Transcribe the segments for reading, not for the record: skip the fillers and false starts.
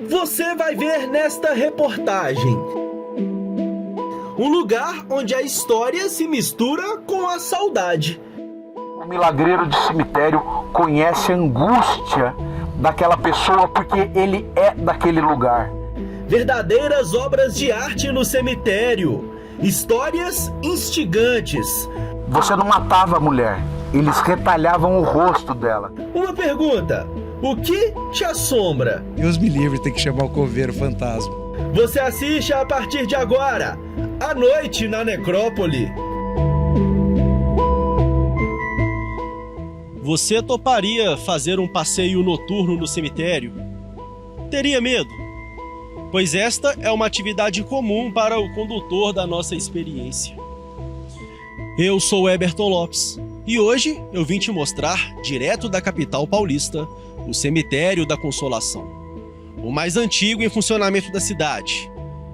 Você vai ver nesta reportagem um lugar onde a história se mistura com a saudade. O milagreiro de cemitério conhece a angústia daquela pessoa porque ele é daquele lugar. Verdadeiras obras de arte no cemitério. Histórias instigantes. Você não matava a mulher, eles retalhavam o rosto dela. Uma pergunta: o que te assombra? Deus me livre, tem que chamar o coveiro fantasma. Você assiste a partir de agora, à noite na Necrópole. Você toparia fazer um passeio noturno no cemitério? Teria medo? Pois esta é uma atividade comum para o condutor da nossa experiência. Eu sou Eberton Lopes e hoje eu vim te mostrar, direto da capital paulista, o Cemitério da Consolação, o mais antigo em funcionamento da cidade,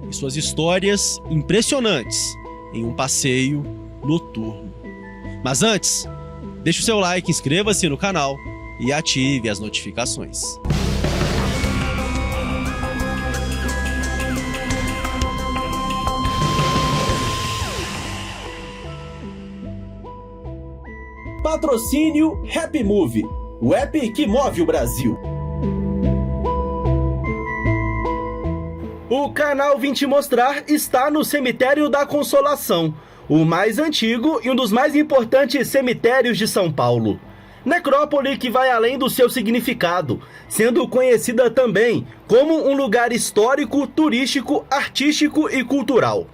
e suas histórias impressionantes em um passeio noturno. Mas antes, deixe o seu like, inscreva-se no canal e ative as notificações. Patrocínio Happy Movie, o app que move o Brasil. O canal Vim Te Mostrar está no Cemitério da Consolação, o mais antigo e um dos mais importantes cemitérios de São Paulo. Necrópole que vai além do seu significado, sendo conhecida também como um lugar histórico, turístico, artístico e cultural.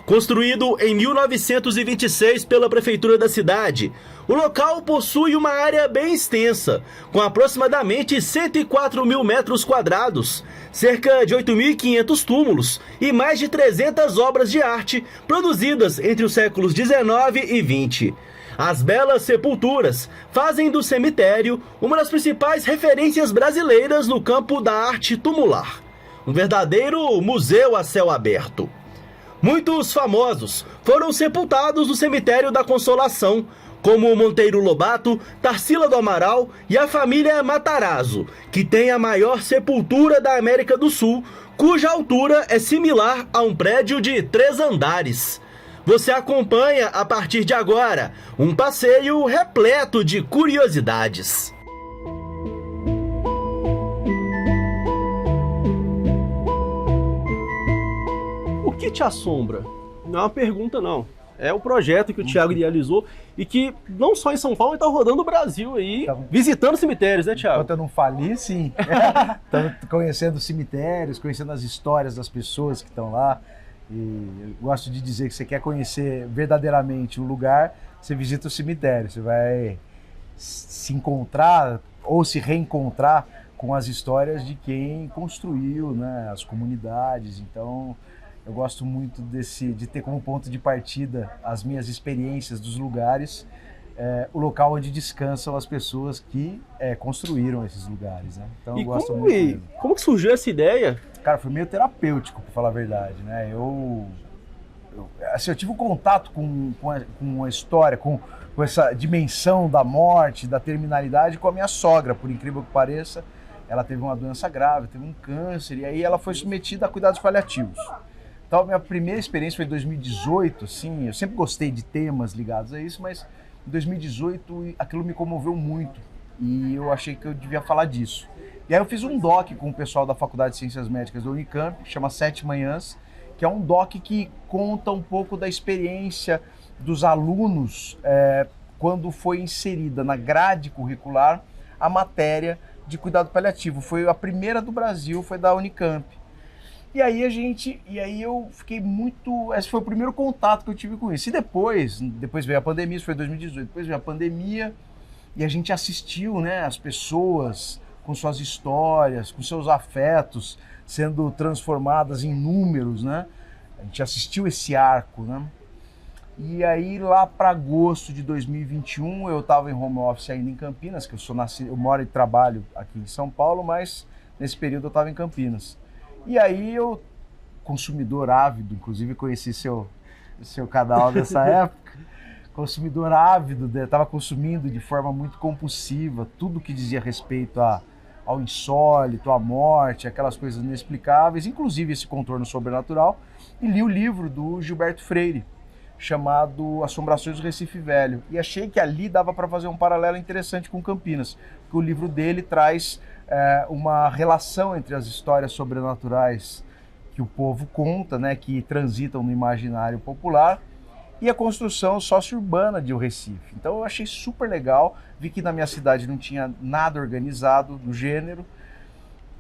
Construído em 1926 pela prefeitura da cidade, o local possui uma área bem extensa, com aproximadamente 104 mil metros quadrados, cerca de 8.500 túmulos e mais de 300 obras de arte produzidas entre os séculos 19 e 20. As belas sepulturas fazem do cemitério uma das principais referências brasileiras no campo da arte tumular. Um verdadeiro museu a céu aberto. Muitos famosos foram sepultados no Cemitério da Consolação, como Monteiro Lobato, Tarsila do Amaral e a família Matarazzo, que tem a maior sepultura da América do Sul, cuja altura é similar a um prédio de 3 andares. Você acompanha, a partir de agora, um passeio repleto de curiosidades. O que te assombra? Não é uma pergunta, não. É o projeto que o Thiago idealizou e que não só em São Paulo, ele está rodando o Brasil aí, visitando cemitérios, né, Thiago? Enquanto eu não fali, sim. Estamos conhecendo cemitérios, conhecendo as histórias das pessoas que estão lá. E eu gosto de dizer que você quer conhecer verdadeiramente um lugar, você visita o cemitério. Você vai se encontrar ou se reencontrar com as histórias de quem construiu, né, as comunidades. Então, eu gosto muito de ter como ponto de partida as minhas experiências dos lugares, o local onde descansam as pessoas que construíram esses lugares, né? Então, eu gosto muito mesmo. Como que surgiu essa ideia? Cara, foi meio terapêutico, para falar a verdade, né? Eu tive um contato com a história, com essa dimensão da morte, da terminalidade, com a minha sogra, por incrível que pareça. Ela teve uma doença grave, teve um câncer, e aí ela foi submetida a cuidados paliativos. Então, minha primeira experiência foi em 2018, assim, eu sempre gostei de temas ligados a isso, mas em 2018 aquilo me comoveu muito e eu achei que eu devia falar disso. E aí eu fiz um doc com o pessoal da Faculdade de Ciências Médicas da Unicamp, chama 7 Manhãs, que é um doc que conta um pouco da experiência dos alunos quando foi inserida na grade curricular a matéria de cuidado paliativo. Foi a primeira do Brasil, foi da Unicamp. E aí eu fiquei muito... Esse foi o primeiro contato que eu tive com isso. E depois veio a pandemia, isso foi em 2018, depois veio a pandemia e a gente assistiu, né, as pessoas com suas histórias, com seus afetos sendo transformadas em números, né? A gente assistiu esse arco, né? E aí lá para agosto de 2021 eu estava em home office ainda em Campinas, que eu moro e trabalho aqui em São Paulo, mas nesse período eu estava em Campinas. E aí eu, consumidor ávido, inclusive conheci seu canal nessa época, consumidor ávido, estava consumindo de forma muito compulsiva tudo que dizia respeito a ao insólito, à morte, aquelas coisas inexplicáveis, inclusive esse contorno sobrenatural, e li o livro do Gilberto Freire, chamado Assombrações do Recife Velho, e achei que ali dava para fazer um paralelo interessante com Campinas, porque o livro dele traz uma relação entre as histórias sobrenaturais que o povo conta, né, que transitam no imaginário popular, e a construção sócio-urbana de o Recife. Então eu achei super legal, vi que na minha cidade não tinha nada organizado no gênero,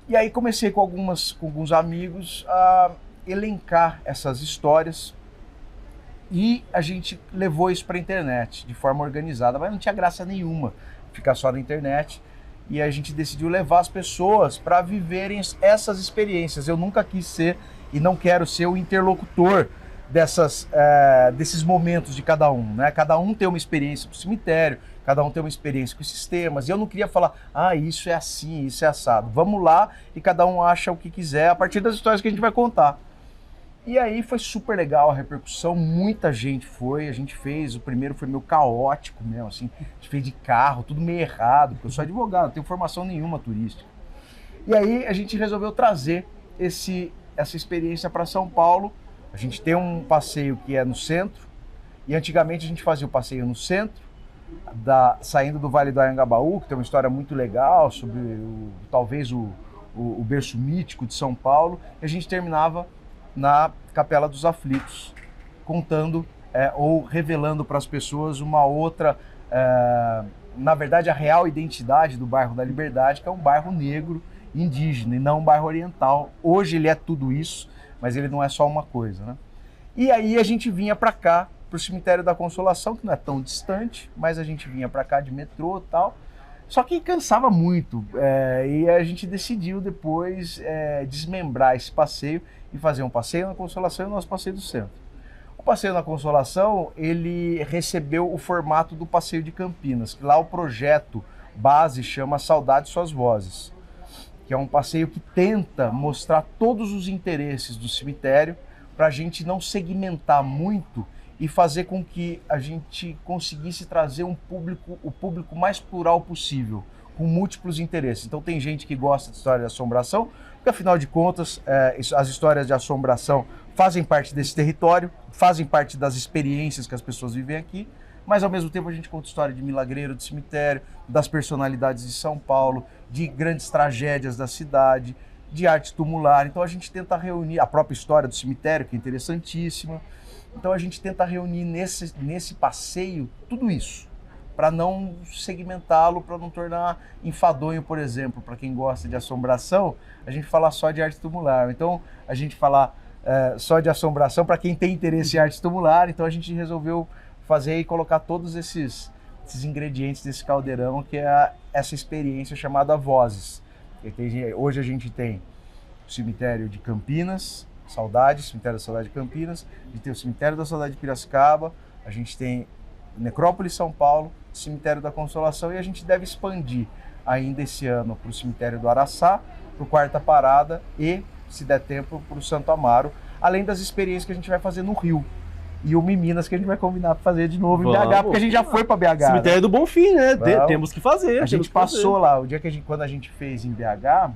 e aí comecei com alguns amigos a elencar essas histórias, e a gente levou isso para a internet de forma organizada, mas não tinha graça nenhuma ficar só na internet, e a gente decidiu levar as pessoas para viverem essas experiências. Eu nunca quis ser e não quero ser o interlocutor desses momentos de cada um, né? Cada um tem uma experiência com o cemitério, cada um tem uma experiência com os sistemas, e eu não queria falar, isso é assim, isso é assado. Vamos lá e cada um acha o que quiser a partir das histórias que a gente vai contar. E aí foi super legal a repercussão, muita gente foi, a gente fez, o primeiro foi meio caótico mesmo, assim, a gente fez de carro, tudo meio errado, porque eu sou advogado, não tenho formação nenhuma turística. E aí a gente resolveu trazer essa experiência para São Paulo. A gente tem um passeio que é no centro, e antigamente a gente fazia o passeio no centro, saindo do Vale do Anhangabaú, que tem uma história muito legal sobre talvez o berço mítico de São Paulo, e a gente terminava na Capela dos Aflitos, contando ou revelando para as pessoas uma outra, na verdade a real identidade do bairro da Liberdade, que é um bairro negro, indígena, e não um bairro oriental. Hoje ele é tudo isso, mas ele não é só uma coisa, né? E aí a gente vinha para cá, para o Cemitério da Consolação, que não é tão distante, mas a gente vinha para cá de metrô e tal, só que cansava muito, e a gente decidiu depois desmembrar esse passeio e fazer um passeio na Consolação e o nosso passeio do centro. O passeio na Consolação, ele recebeu o formato do passeio de Campinas, que lá o projeto base chama Saudade Suas Vozes, que é um passeio que tenta mostrar todos os interesses do cemitério para a gente não segmentar muito e fazer com que a gente conseguisse trazer o público mais plural possível, com múltiplos interesses. Então tem gente que gosta de história de assombração, porque afinal de contas as histórias de assombração fazem parte desse território, fazem parte das experiências que as pessoas vivem aqui, mas ao mesmo tempo a gente conta história de milagreiro, de cemitério, das personalidades de São Paulo, de grandes tragédias da cidade, de arte tumular. Então a gente tenta reunir a própria história do cemitério, que é interessantíssima. Então a gente tenta reunir nesse passeio tudo isso, para não segmentá-lo, para não tornar enfadonho, por exemplo, para quem gosta de assombração, a gente falar só de arte tumular. Então a gente falar só de assombração para quem tem interesse em arte tumular, então a gente resolveu fazer e colocar todos esses ingredientes desse caldeirão, que é essa experiência chamada Vozes. Hoje a gente tem o cemitério de Campinas, Cemitério da Saudade de Campinas, a gente tem o Cemitério da Saudade de Piracicaba, a gente tem Necrópole São Paulo, Cemitério da Consolação, e a gente deve expandir ainda esse ano para o Cemitério do Araçá, para o Quarta Parada e, se der tempo, para o Santo Amaro, além das experiências que a gente vai fazer no Rio. E uma em Minas que a gente vai combinar para fazer de novo em BH, porque a gente já foi para BH. Cemitério do Bonfim, né? Temos que fazer. A gente passou lá, o dia que quando a gente fez em BH,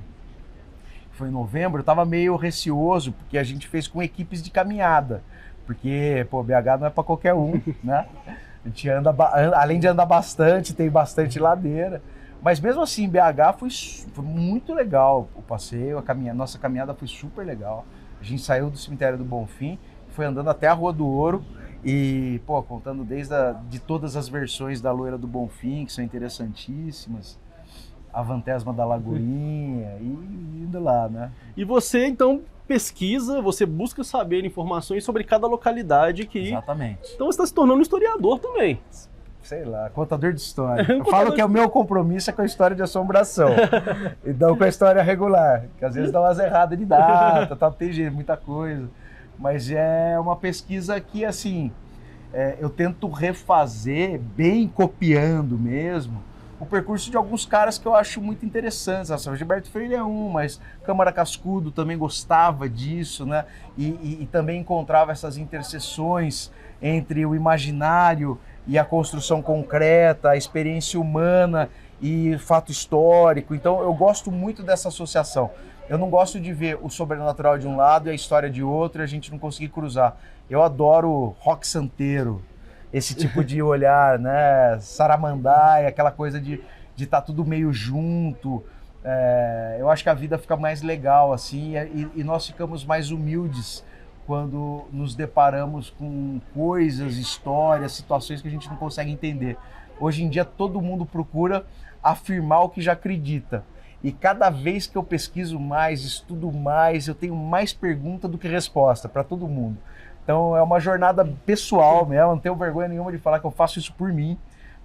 foi em novembro, eu tava meio receoso, porque a gente fez com equipes de caminhada, porque, BH não é para qualquer um, né? A gente anda, além de andar bastante, tem bastante ladeira, mas mesmo assim, BH foi muito legal o passeio, nossa caminhada foi super legal. A gente saiu do Cemitério do Bonfim, foi andando até a Rua do Ouro e, contando de todas as versões da Loira do Bonfim, que são interessantíssimas, a Vantesma da Lagoinha e indo lá, né? E você, então, pesquisa, você busca saber informações sobre cada localidade que... Exatamente. Então você está se tornando um historiador também. Sei lá, contador de história. Eu falo que o meu compromisso é com a história de assombração e não com a história regular, que às vezes dá umas erradas de data, tem jeito, muita coisa. Mas é uma pesquisa que, assim, eu tento refazer, bem copiando mesmo, o percurso de alguns caras que eu acho muito interessantes. O Gilberto Freire é um, mas Câmara Cascudo também gostava disso, né? E também encontrava essas interseções entre o imaginário e a construção concreta, a experiência humana e fato histórico. Então eu gosto muito dessa associação. Eu não gosto de ver o sobrenatural de um lado e a história de outro e a gente não conseguir cruzar. Eu adoro rock santeiro, esse tipo de olhar, né? Saramandaia, aquela coisa de estar tudo meio junto. Eu acho que a vida fica mais legal assim e nós ficamos mais humildes quando nos deparamos com coisas, histórias, situações que a gente não consegue entender. Hoje em dia todo mundo procura afirmar o que já acredita. E cada vez que eu pesquiso mais, estudo mais, eu tenho mais pergunta do que resposta para todo mundo. Então é uma jornada pessoal mesmo, não tenho vergonha nenhuma de falar que eu faço isso por mim.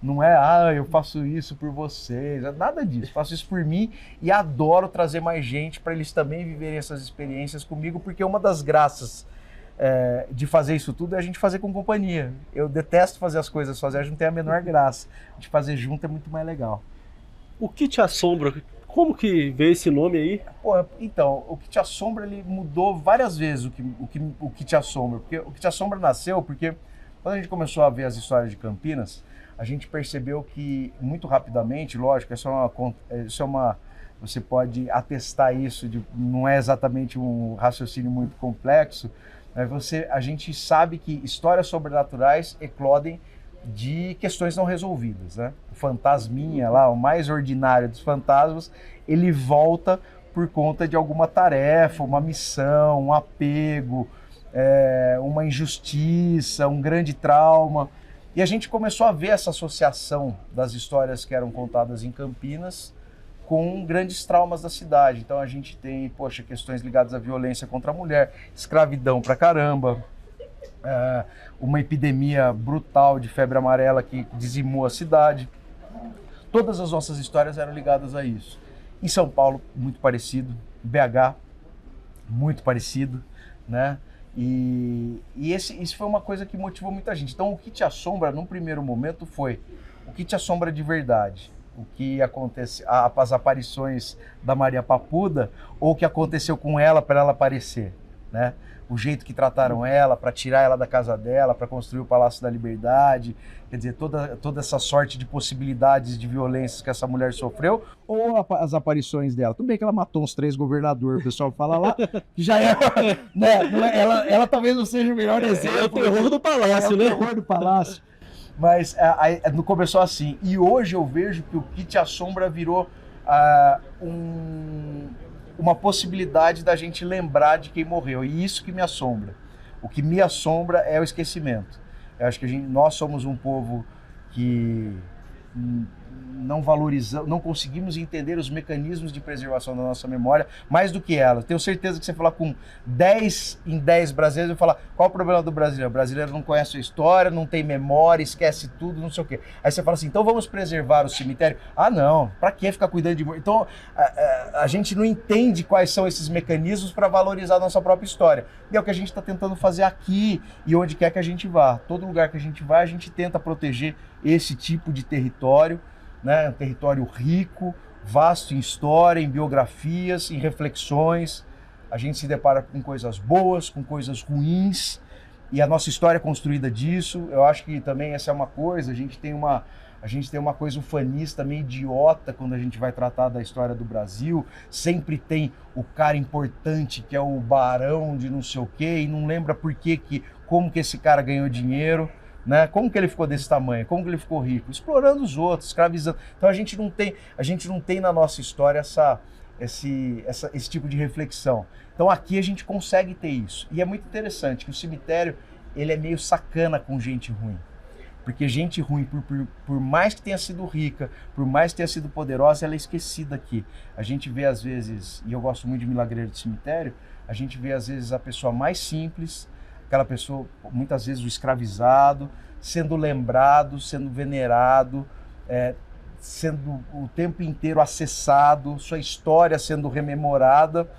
Não é, eu faço isso por vocês, nada disso. Faço isso por mim e adoro trazer mais gente para eles também viverem essas experiências comigo, porque uma das graças de fazer isso tudo é a gente fazer com companhia. Eu detesto fazer as coisas sozinho, não tem a menor graça. De fazer junto é muito mais legal. O que te assombra? Como que veio esse nome aí? Então, o que te assombra, ele mudou várias vezes o que te assombra. Porque o que te assombra nasceu porque quando a gente começou a ver as histórias de Campinas, a gente percebeu que muito rapidamente, lógico, você pode atestar isso, não é exatamente um raciocínio muito complexo, mas a gente sabe que histórias sobrenaturais eclodem de questões não resolvidas, né? O fantasminha lá, o mais ordinário dos fantasmas, ele volta por conta de alguma tarefa, uma missão, um apego, uma injustiça, um grande trauma. E a gente começou a ver essa associação das histórias que eram contadas em Campinas com grandes traumas da cidade. Então a gente tem, questões ligadas à violência contra a mulher, escravidão pra caramba, uma epidemia brutal de febre amarela que dizimou a cidade. Todas as nossas histórias eram ligadas a isso. Em São Paulo, muito parecido. BH, muito parecido, né? E isso foi uma coisa que motivou muita gente. Então, o que te assombra, num primeiro momento, foi o que te assombra de verdade. O que acontece, as aparições da Maria Papuda, ou o que aconteceu com ela para ela aparecer, né? O jeito que trataram ela, para tirar ela da casa dela, para construir o Palácio da Liberdade, quer dizer, toda essa sorte de possibilidades de violências que essa mulher sofreu, ou as aparições dela. Tudo bem que ela matou uns 3 governadores, o pessoal fala lá, que já é, né? Ela talvez não seja o melhor exemplo. É o terror do palácio, né? É o terror do palácio. Mas não começou assim. E hoje eu vejo que o que te assombra virou uma possibilidade da gente lembrar de quem morreu. E isso que me assombra. O que me assombra é o esquecimento. Eu acho que nós somos um povo que não valorizamos, não conseguimos entender os mecanismos de preservação da nossa memória mais do que ela. Tenho certeza que você falar com 10 em 10 brasileiros, eu falar qual o problema do brasileiro? O brasileiro não conhece a história, não tem memória, esquece tudo, não sei o quê. Aí você fala assim, então vamos preservar o cemitério? Ah, não, pra que ficar cuidando de... Então, a gente não entende quais são esses mecanismos para valorizar a nossa própria história. E é o que a gente está tentando fazer aqui e onde quer que a gente vá. Todo lugar que a gente vai, a gente tenta proteger esse tipo de território, né? Um território rico, vasto em história, em biografias, em reflexões. A gente se depara com coisas boas, com coisas ruins, e a nossa história é construída disso. Eu acho que também essa é uma coisa, a gente tem uma coisa ufanista meio idiota quando a gente vai tratar da história do Brasil. Sempre tem o cara importante que é o barão de não sei o quê, e não lembra como que esse cara ganhou dinheiro. Né? Como que ele ficou desse tamanho? Como que ele ficou rico? Explorando os outros, escravizando. Então a gente não tem na nossa história esse tipo de reflexão. Então aqui a gente consegue ter isso. E é muito interessante que o cemitério ele é meio sacana com gente ruim. Porque gente ruim, por mais que tenha sido rica, por mais que tenha sido poderosa, ela é esquecida aqui. A gente vê às vezes, e eu gosto muito de Milagreiro de Cemitério, a gente vê às vezes a pessoa mais simples, aquela pessoa, muitas vezes o escravizado, sendo lembrado, sendo venerado, sendo o tempo inteiro acessado, sua história sendo rememorada,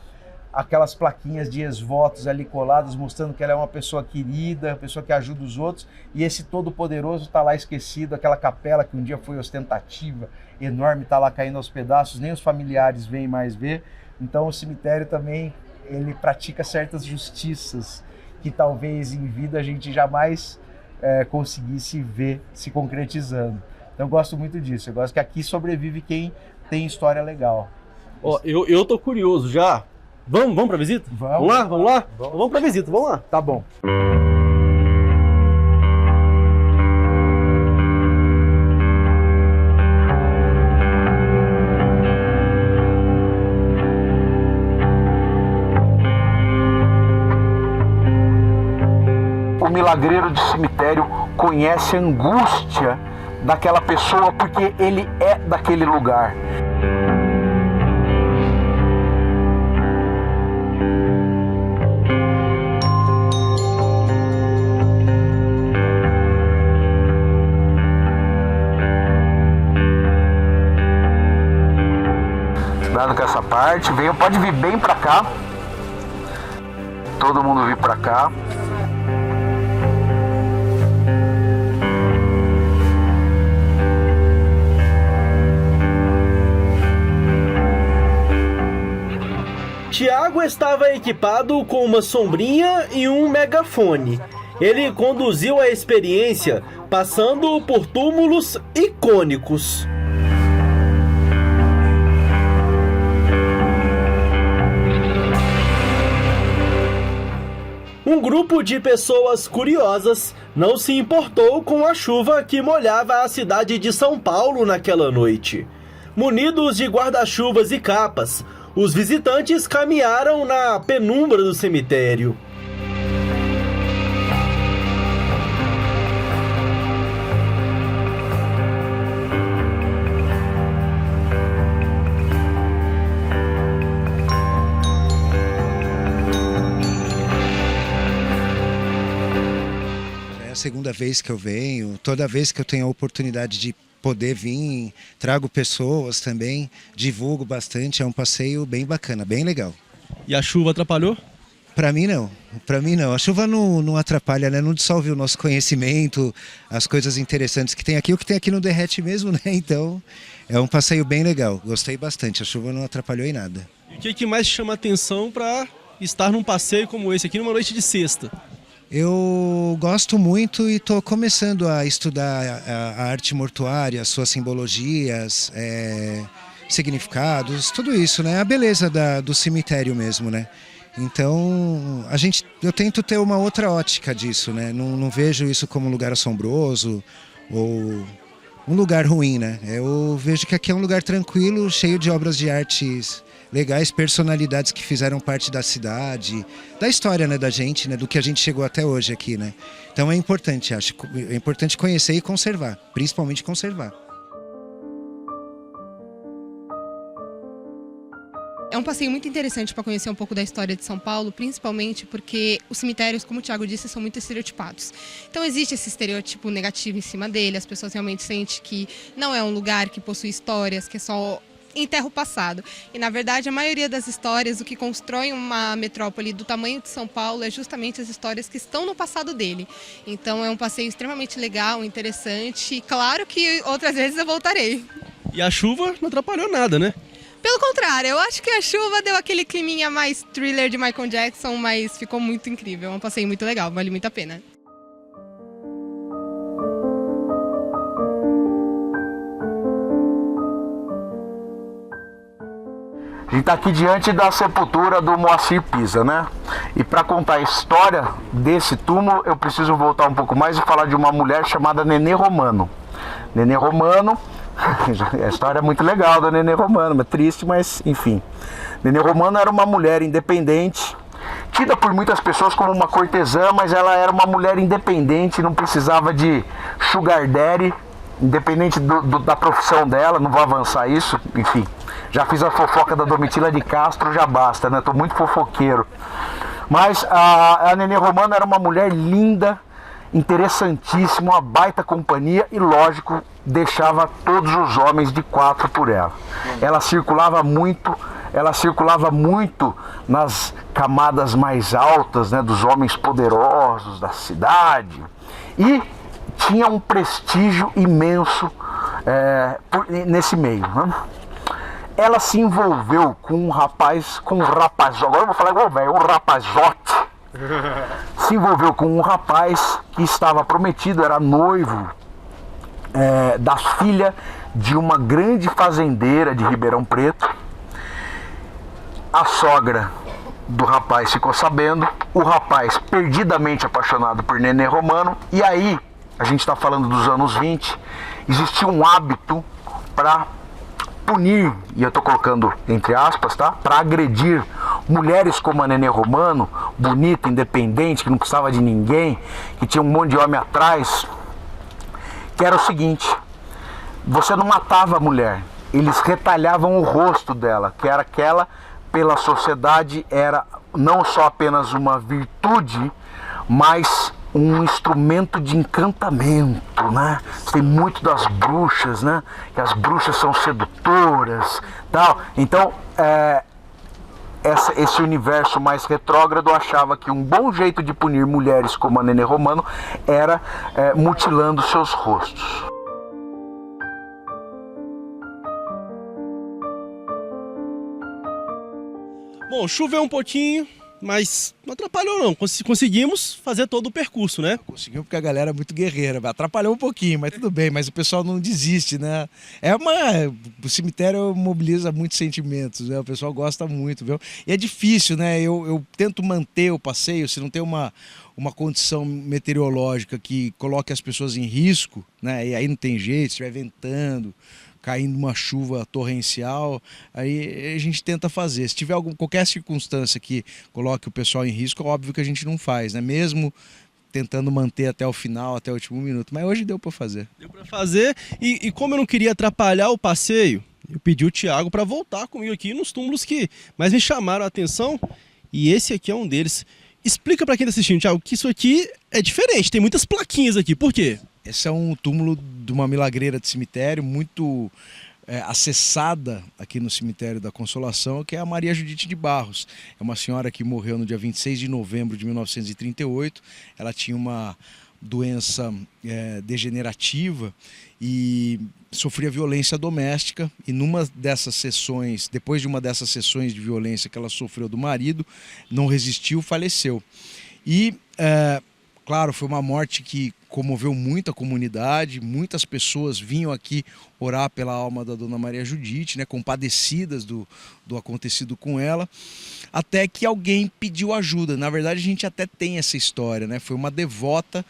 aquelas plaquinhas de ex-votos ali coladas, mostrando que ela é uma pessoa querida, uma pessoa que ajuda os outros, e esse todo-poderoso está lá esquecido, aquela capela que um dia foi ostentativa, enorme, está lá caindo aos pedaços, nem os familiares vêm mais ver. Então o cemitério também, ele pratica certas justiças, que talvez em vida a gente jamais conseguisse ver se concretizando. Então eu gosto muito disso. Eu gosto que aqui sobrevive quem tem história legal. Ó, eu tô curioso já. Vamos pra visita? Vamos. Vamos lá? Vamos pra visita, vamos lá. Tá bom. O milagreiro de cemitério conhece a angústia daquela pessoa porque ele é daquele lugar. Cuidado com essa parte, pode vir bem pra cá. Todo mundo vir pra cá. Tiago estava equipado com uma sombrinha e um megafone. Ele conduziu a experiência passando por túmulos icônicos. Um grupo de pessoas curiosas não se importou com a chuva que molhava a cidade de São Paulo naquela noite. Munidos de guarda-chuvas e capas, os visitantes caminharam na penumbra do cemitério. É a segunda vez que eu venho, toda vez que eu tenho a oportunidade de poder vir, trago pessoas também, divulgo bastante, é um passeio bem bacana, bem legal. E a chuva atrapalhou? Para mim não, a chuva não atrapalha, né? Não dissolve o nosso conhecimento, as coisas interessantes que tem aqui, o que tem aqui não derrete mesmo, né? Então é um passeio bem legal, gostei bastante, a chuva não atrapalhou em nada. E o que mais chama atenção para estar num passeio como esse aqui numa noite de sexta? Eu gosto muito e estou começando a estudar a arte mortuária, suas simbologias, significados, tudo isso, né? A beleza do cemitério mesmo, né? Então, eu tento ter uma outra ótica disso, né? Não vejo isso como um lugar assombroso ou um lugar ruim, né? Eu vejo que aqui é um lugar tranquilo, cheio de obras de artes legais, personalidades que fizeram parte da cidade, da história, né, da gente, né, do que a gente chegou até hoje aqui, né? Então é importante, acho, é importante conhecer e conservar, principalmente conservar. É um passeio muito interessante para conhecer um pouco da história de São Paulo, principalmente porque os cemitérios, como o Thiago disse, são muito estereotipados. Então existe esse estereótipo negativo em cima dele, as pessoas realmente sentem que não é um lugar que possui histórias, que é só enterra o passado. E, na verdade, a maioria das histórias, o que constrói uma metrópole do tamanho de São Paulo é justamente as histórias que estão no passado dele. Então, é um passeio extremamente legal, interessante. E claro que outras vezes eu voltarei. E a chuva não atrapalhou nada, né? Pelo contrário, eu acho que a chuva deu aquele climinha mais thriller de Michael Jackson, mas ficou muito incrível. É um passeio muito legal, vale muito a pena. A gente está aqui diante da sepultura do Moacir Pisa, né? E para contar a história desse túmulo, eu preciso voltar um pouco mais e falar de uma mulher chamada Nenê Romano. Nenê Romano, a história é muito legal da Nenê Romano, é triste, mas enfim. Nenê Romano era uma mulher independente, tida por muitas pessoas como uma cortesã, mas ela era uma mulher independente, não precisava de sugar daddy, independente da profissão dela, não vou avançar isso, enfim. Já fiz a fofoca da Domitila de Castro, já basta, né? Tô muito fofoqueiro. Mas a Nenê Romano era uma mulher linda, interessantíssima, uma baita companhia e, lógico, deixava todos os homens de quatro por ela. Ela circulava muito nas camadas mais altas, né, dos homens poderosos da cidade e tinha um prestígio imenso nesse meio, né? Ela se envolveu com um rapaz, agora eu vou falar igual velho, um rapazote. Se envolveu com um rapaz que estava prometido, era noivo da filha de uma grande fazendeira de Ribeirão Preto. A sogra do rapaz ficou sabendo, o rapaz perdidamente apaixonado por Nenê Romano, e aí, a gente está falando dos anos 20, existia um hábito para punir, e eu estou colocando entre aspas, tá? Para agredir mulheres como a Nenê Romano, bonita, independente, que não precisava de ninguém, que tinha um monte de homem atrás, que era o seguinte: você não matava a mulher, eles retalhavam o rosto dela, que era aquela, pela sociedade, era não só apenas uma virtude, mas um instrumento de encantamento, né? Tem muito das bruxas, né? Que as bruxas são sedutoras, tal. Então, esse universo mais retrógrado achava que um bom jeito de punir mulheres como a Nenê Romano era mutilando seus rostos. Bom, choveu um pouquinho, mas não atrapalhou não. Conseguimos fazer todo o percurso, né? Conseguiu porque a galera é muito guerreira. Atrapalhou um pouquinho, mas tudo bem. Mas o pessoal não desiste, né? O cemitério mobiliza muitos sentimentos, né? O pessoal gosta muito, viu? E é difícil, né? Eu tento manter o passeio, se não tem uma condição meteorológica que coloque as pessoas em risco, né? E aí não tem jeito, se estiver ventando, caindo uma chuva torrencial, aí a gente tenta fazer. Se tiver qualquer circunstância que coloque o pessoal em risco, é óbvio que a gente não faz, né? Mesmo tentando manter até o final, até o último minuto. Mas hoje deu para fazer. Deu para fazer, e como eu não queria atrapalhar o passeio, eu pedi o Thiago para voltar comigo aqui nos túmulos que mais me chamaram a atenção, e esse aqui é um deles. Explica para quem está assistindo, Thiago, que isso aqui é diferente, tem muitas plaquinhas aqui, por quê? Esse é um túmulo de uma milagreira de cemitério muito acessada aqui no cemitério da Consolação, que é a Maria Judite de Barros. É uma senhora que morreu no dia 26 de novembro de 1938. Ela tinha uma doença degenerativa e sofria violência doméstica, e numa dessas sessões, depois de uma dessas sessões de violência que ela sofreu do marido, não resistiu, faleceu. E claro, foi uma morte que comoveu muito a comunidade, muitas pessoas vinham aqui orar pela alma da Dona Maria Judite, né, compadecidas do acontecido com ela, até que alguém pediu ajuda. Na verdade, a gente até tem essa história, né? Foi uma devota,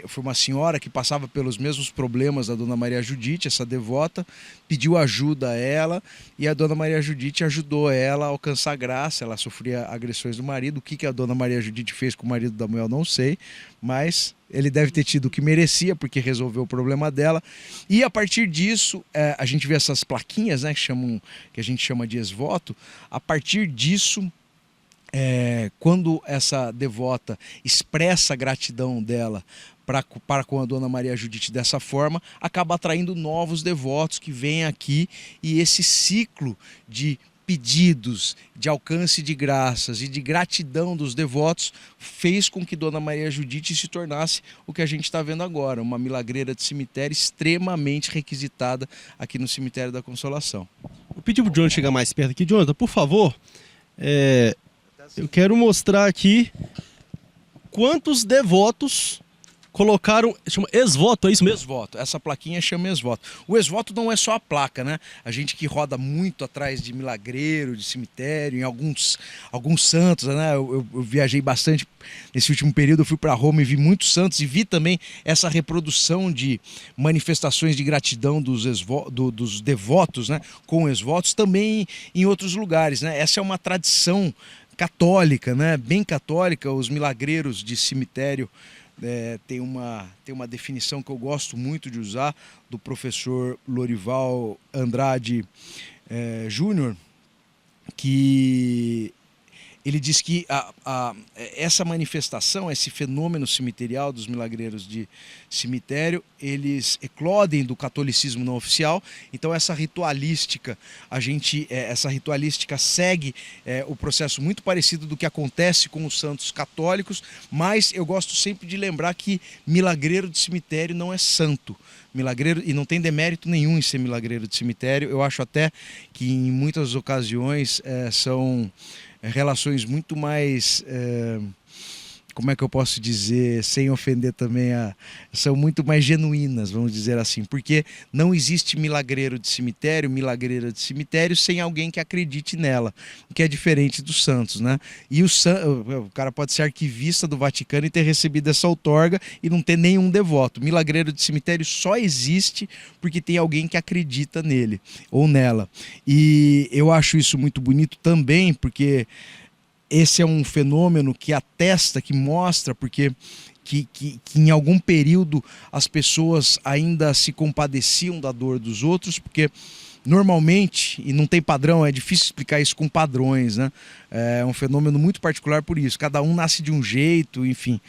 foi uma senhora que passava pelos mesmos problemas da Dona Maria Judite, essa devota pediu ajuda a ela, e a Dona Maria Judite ajudou ela a alcançar graça. Ela sofria agressões do marido. O que a Dona Maria Judite fez com o marido da mulher eu não sei, mas ele deve ter tido o que merecia, porque resolveu o problema dela. E a partir disso, a gente vê essas plaquinhas, né, que a gente chama de ex-voto. A partir disso, quando essa devota expressa a gratidão dela para com a Dona Maria Judite dessa forma, acaba atraindo novos devotos que vêm aqui, e esse ciclo de pedidos, de alcance de graças e de gratidão dos devotos fez com que Dona Maria Judite se tornasse o que a gente está vendo agora, uma milagreira de cemitério extremamente requisitada aqui no cemitério da Consolação. Eu pedi pro Jonathan chegar mais perto aqui. Jonathan, por favor, eu quero mostrar aqui quantos devotos colocaram, chama ex-voto, é isso mesmo? Ex-voto, essa plaquinha chama ex-voto. O ex-voto não é só a placa, né? A gente que roda muito atrás de milagreiro, de cemitério, em alguns santos, né? Eu viajei bastante nesse último período, eu fui para Roma e vi muitos santos, e vi também essa reprodução de manifestações de gratidão dos devotos, né? Com ex-votos, também em outros lugares, né? Essa é uma tradição católica, né? Bem católica. Os milagreiros de cemitério tem uma definição que eu gosto muito de usar, do professor Lorival Andrade Júnior, que ele diz que essa manifestação, esse fenômeno cemiterial dos milagreiros de cemitério, eles eclodem do catolicismo não oficial. Então essa ritualística segue o processo muito parecido do que acontece com os santos católicos, mas eu gosto sempre de lembrar que milagreiro de cemitério não é santo. Milagreiro, e não tem demérito nenhum em ser milagreiro de cemitério. Eu acho até que em muitas ocasiões são relações muito mais como é que eu posso dizer, sem ofender também, são muito mais genuínas, vamos dizer assim, porque não existe milagreiro de cemitério, milagreira de cemitério sem alguém que acredite nela, o que é diferente dos santos, né? E o cara pode ser arquivista do Vaticano e ter recebido essa outorga e não ter nenhum devoto. Milagreiro de cemitério só existe porque tem alguém que acredita nele ou nela. E eu acho isso muito bonito também, porque esse é um fenômeno que atesta, que mostra, porque que em algum período as pessoas ainda se compadeciam da dor dos outros, porque normalmente, e não tem padrão, é difícil explicar isso com padrões, né? É um fenômeno muito particular por isso, cada um nasce de um jeito, enfim.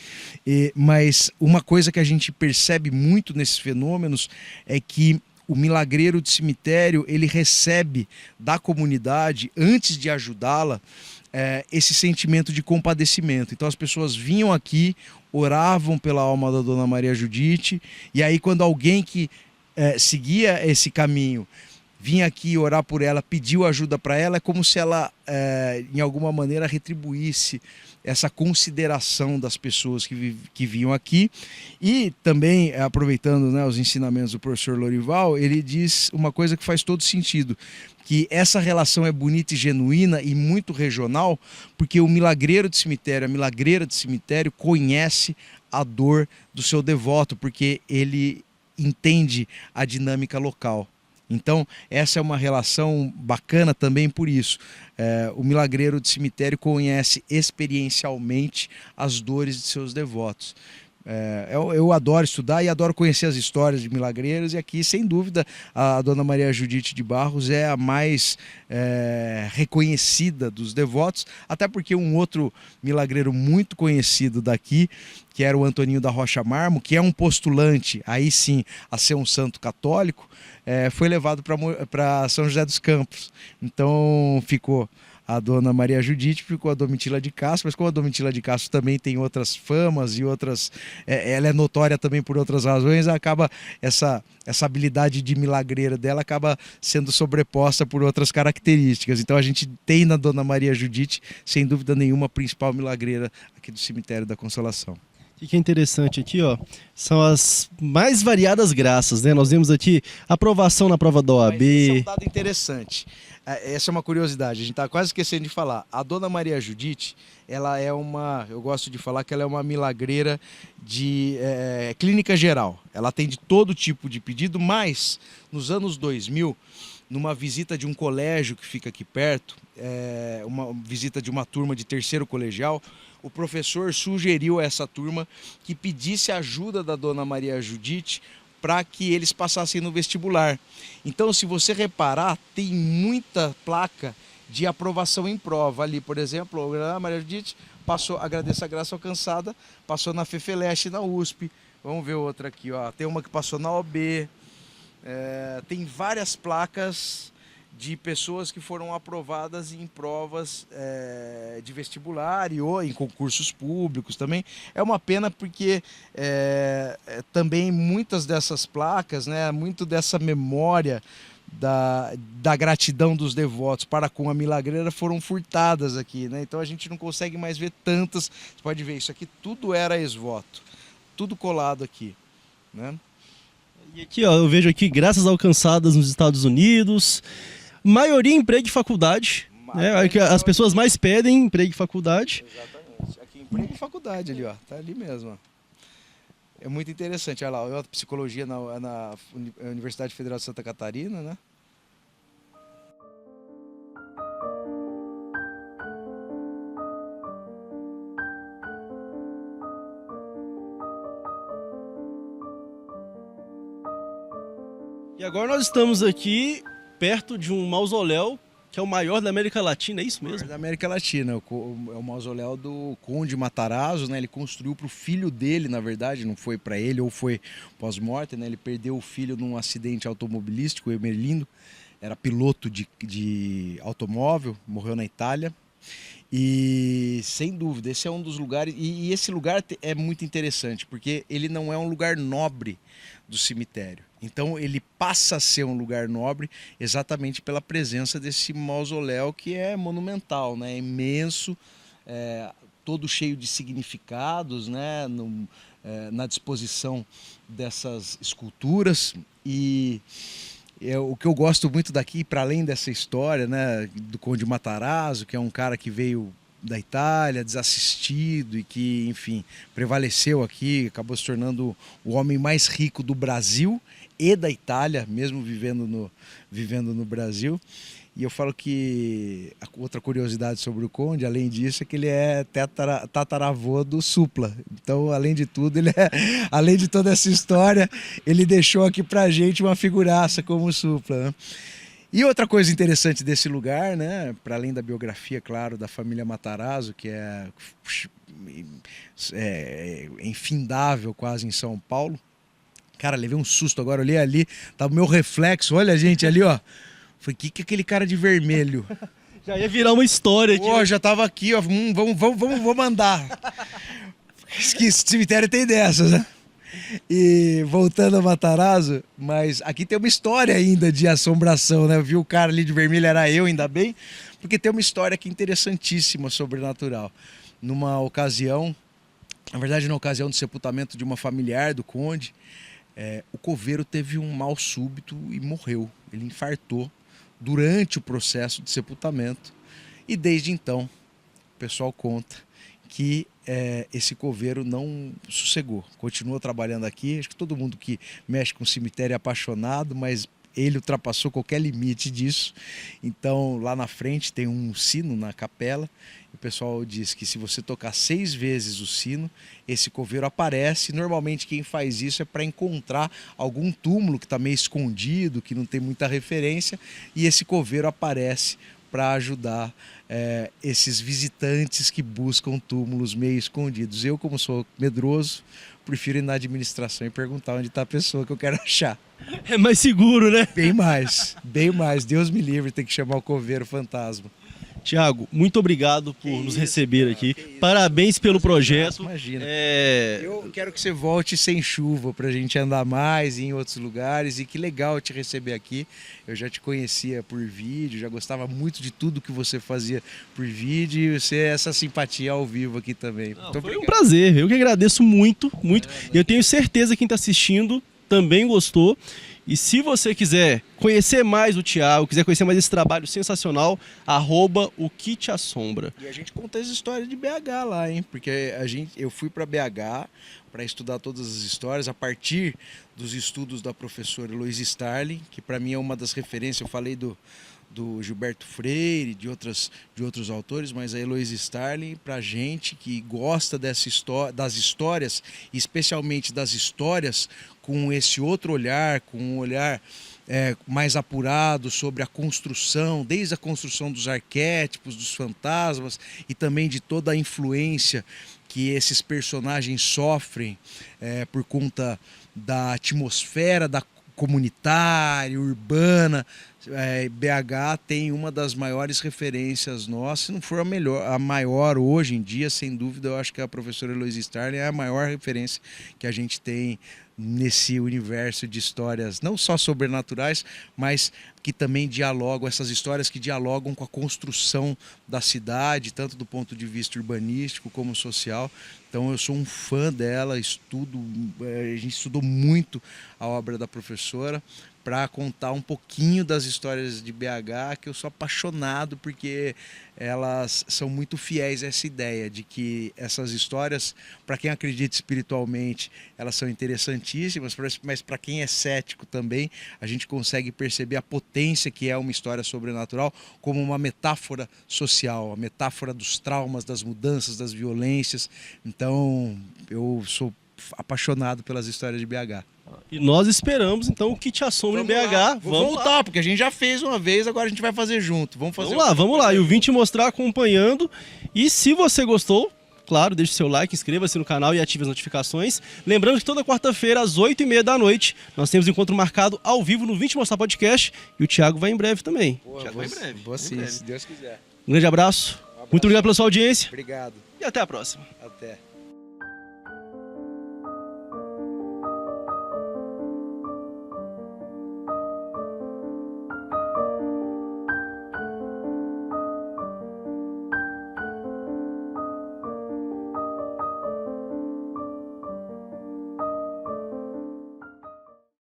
Mas uma coisa que a gente percebe muito nesses fenômenos é que o milagreiro de cemitério, ele recebe da comunidade, antes de ajudá-la, esse sentimento de compadecimento. Então as pessoas vinham aqui, oravam pela alma da Dona Maria Judite, e aí quando alguém que seguia esse caminho vinha aqui orar por ela, pediu ajuda para ela, é como se ela, em alguma maneira, retribuísse essa consideração das pessoas que vinham aqui. E também, aproveitando, né, os ensinamentos do professor Lorival, ele diz uma coisa que faz todo sentido, que essa relação é bonita e genuína e muito regional, porque o milagreiro de cemitério, a milagreira de cemitério conhece a dor do seu devoto, porque ele entende a dinâmica local. Então, essa é uma relação bacana também por isso. O milagreiro de cemitério conhece experiencialmente as dores de seus devotos. Eu adoro estudar e adoro conhecer as histórias de milagreiros, e aqui, sem dúvida, a Dona Maria Judite de Barros é a mais reconhecida dos devotos, até porque um outro milagreiro muito conhecido daqui, que era o Antoninho da Rocha Marmo, que é um postulante, aí sim, a ser um santo católico, foi levado para São José dos Campos. Então ficou a Dona Maria Judite, ficou a Domitila de Castro, mas como a Domitila de Castro também tem outras famas e outras, ela é notória também por outras razões, acaba essa habilidade de milagreira dela acaba sendo sobreposta por outras características. Então a gente tem na Dona Maria Judite, sem dúvida nenhuma, a principal milagreira aqui do Cemitério da Consolação. O que é interessante aqui, ó, são as mais variadas graças, né? Nós vemos aqui aprovação na prova da OAB. Mas esse é um dado interessante. Essa é uma curiosidade, a gente está quase esquecendo de falar. A Dona Maria Judite, ela é eu gosto de falar que ela é uma milagreira de clínica geral. Ela atende todo tipo de pedido, mas nos anos 2000, numa visita de um colégio que fica aqui perto, uma visita de uma turma de terceiro colegial, o professor sugeriu a essa turma que pedisse ajuda da Dona Maria Judite para que eles passassem no vestibular. Então, se você reparar, tem muita placa de aprovação em prova. Ali, por exemplo, a Dona Maria Judite passou, agradeço a graça alcançada, passou na FEFELESH na USP. Vamos ver outra aqui, ó. Tem uma que passou na OB. Tem várias placas de pessoas que foram aprovadas em provas de vestibular ou em concursos públicos também. É uma pena porque também muitas dessas placas, né, muito dessa memória da gratidão dos devotos para com a milagreira foram furtadas aqui, né? Então a gente não consegue mais ver tantas. Você pode ver, isso aqui tudo era ex-voto, tudo colado aqui, né? E aqui, ó, eu vejo aqui graças alcançadas nos Estados Unidos, maioria emprego e faculdade, né? As pessoas mais pedem emprego e faculdade. Exatamente, aqui emprego e faculdade ali, ó, tá ali mesmo, ó. É muito interessante, olha lá, psicologia na Universidade Federal de Santa Catarina, né? E agora nós estamos aqui perto de um mausoléu que é o maior da América Latina, é isso mesmo? Da América Latina, é o mausoléu do Conde Matarazzo, né? Ele construiu para o filho dele, na verdade, não foi para ele, ou foi pós-morte, né? Ele perdeu o filho num acidente automobilístico, o Emerlindo, era piloto de automóvel, morreu na Itália. E sem dúvida, esse é um dos lugares, e esse lugar é muito interessante, porque ele não é um lugar nobre do cemitério. Então ele passa a ser um lugar nobre exatamente pela presença desse mausoléu que é monumental, né? É imenso, todo cheio de significados, né, na disposição dessas esculturas. E o que eu gosto muito daqui, para além dessa história, né, do Conde Matarazzo, que é um cara que veio da Itália, desassistido e que, enfim, prevaleceu aqui, acabou se tornando o homem mais rico do Brasil e da Itália, mesmo vivendo no Brasil. E eu falo que a outra curiosidade sobre o Conde, além disso, é que ele é tataravô do Supla. Então, além de tudo, além de toda essa história, ele deixou aqui pra gente uma figuraça como o Supla, né? E outra coisa interessante desse lugar, né, para além da biografia, claro, da família Matarazzo, que é infindável quase em São Paulo. Cara, levei um susto agora, olhei ali, tá o meu reflexo, olha a gente ali, ó. Falei, que é aquele cara de vermelho? Já ia virar uma história aqui. Pô, já tava aqui, ó, vamos mandar. Esse cemitério tem dessas, né? E voltando a Matarazzo, mas aqui tem uma história ainda de assombração, né? Eu vi o cara ali de vermelho, era eu, ainda bem, porque tem uma história aqui interessantíssima, sobrenatural. Numa ocasião, na verdade na ocasião do sepultamento de uma familiar do Conde, o coveiro teve um mal súbito e morreu. Ele infartou durante o processo de sepultamento. E desde então, o pessoal conta que esse coveiro não sossegou, continua trabalhando aqui. Acho que todo mundo que mexe com cemitério é apaixonado, mas ele ultrapassou qualquer limite disso. Então lá na frente tem um sino na capela, e o pessoal diz que se você tocar 6 vezes o sino, esse coveiro aparece. Normalmente quem faz isso é para encontrar algum túmulo que está meio escondido, que não tem muita referência, e esse coveiro aparece para ajudar esses visitantes que buscam túmulos meio escondidos. Eu, como sou medroso, prefiro ir na administração e perguntar onde está a pessoa que eu quero achar. É mais seguro, né? Bem mais, bem mais. Deus me livre, ter que chamar o coveiro fantasma. Tiago, muito obrigado por nos receber aqui. Parabéns pelo projeto. Imagina. Eu quero que você volte sem chuva pra gente andar mais em outros lugares. E que legal te receber aqui. Eu já te conhecia por vídeo, já gostava muito de tudo que você fazia por vídeo. E você é essa simpatia ao vivo aqui também. Foi um prazer, eu que agradeço muito, muito. Eu tenho certeza que quem está assistindo também gostou. E se você quiser conhecer mais o Tiago, quiser conhecer mais esse trabalho sensacional, @o_que_te_assombra. E a gente conta as histórias de BH lá, hein? Porque eu fui para BH para estudar todas as histórias a partir dos estudos da professora Heloísa Starling, que para mim é uma das referências. Eu falei do Gilberto Freire, de outros autores, mas a Heloísa Starling, para gente que gosta das histórias, especialmente das histórias com esse outro olhar, com um olhar mais apurado sobre a construção, desde a construção dos arquétipos, dos fantasmas e também de toda a influência que esses personagens sofrem por conta da atmosfera comunitária, urbana. BH tem uma das maiores referências nossas, se não for a maior hoje em dia, sem dúvida. Eu acho que a professora Heloísa Starling é a maior referência que a gente tem nesse universo de histórias, não só sobrenaturais, mas que também dialogam, essas histórias que dialogam com a construção da cidade, tanto do ponto de vista urbanístico como social. Então eu sou um fã dela, a gente estudou muito a obra da professora para contar um pouquinho das histórias de BH, que eu sou apaixonado, porque elas são muito fiéis a essa ideia de que essas histórias, para quem acredita espiritualmente, elas são interessantíssimas, mas para quem é cético também, a gente consegue perceber a potência que é uma história sobrenatural como uma metáfora social, a metáfora dos traumas, das mudanças, das violências. Então, eu sou apaixonado pelas histórias de BH. E nós esperamos, então, o Que Te Assombra em BH. Vamos voltar, porque a gente já fez uma vez, agora a gente vai fazer junto. Vamos lá. E eu vim te mostrar acompanhando. E se você gostou, claro, deixe seu like, inscreva-se no canal e ative as notificações. Lembrando que toda quarta-feira, às 8h30 da noite, nós temos encontro marcado ao vivo no Vim Te Mostrar Podcast. E o Thiago vai em breve também. Vou sim, se Deus quiser. Um grande abraço. Muito obrigado pela sua audiência. Obrigado. E até a próxima. Até.